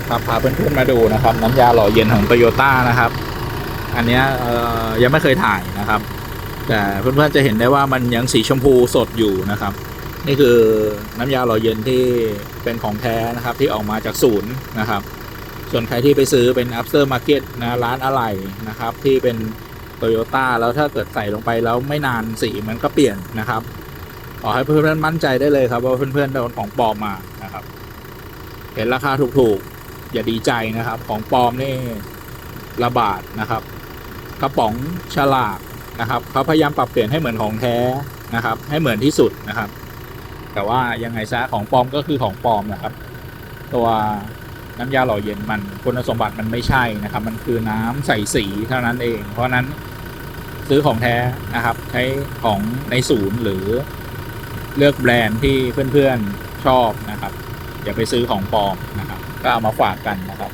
ครับพาเพื่อนๆมาดูนะครับน้ำยาหล่อเย็นของโตโยต้านะครับอันเนี้ยยังไม่เคยถ่ายนะครับแต่เพื่อนๆจะเห็นได้ว่ามันยังสีชมพูสดอยู่นะครับนี่คือน้ำยาหล่อเย็นที่เป็นของแท้นะครับที่ออกมาจากศูนย์นะครับส่วนใครที่ไปซื้อเป็น after market นะร้านอะไหล่นะครับที่เป็นโตโยต้าแล้วถ้าเกิดใส่ลงไปแล้วไม่นานสีมันก็เปลี่ยนนะครับขอให้เพื่อนๆมั่นใจได้เลยครับว่าเพื่อนๆโดนของปลอมมานะครับเห็นราคาถูกๆอย่าดีใจนะครับของปลอมนี่ระบาดนะครับกระป๋องฉลากนะครับเขาพยายามปรับเปลี่ยนให้เหมือนของแท้นะครับให้เหมือนที่สุดนะครับแต่ว่ายังไงซะของปลอมก็คือของปลอมนะครับตัวน้ำยาหล่อเย็นมันคุณสมบัติมันไม่ใช่นะครับมันคือน้ำใส่สีเท่านั้นเองเพราะนั้นซื้อของแท้นะครับใช้ของในศูนย์หรือเลือกแบรนด์ที่เพื่อนๆชอบนะครับอย่าไปซื้อของปลอมนะครับก็เอามาฝากกันนะครับ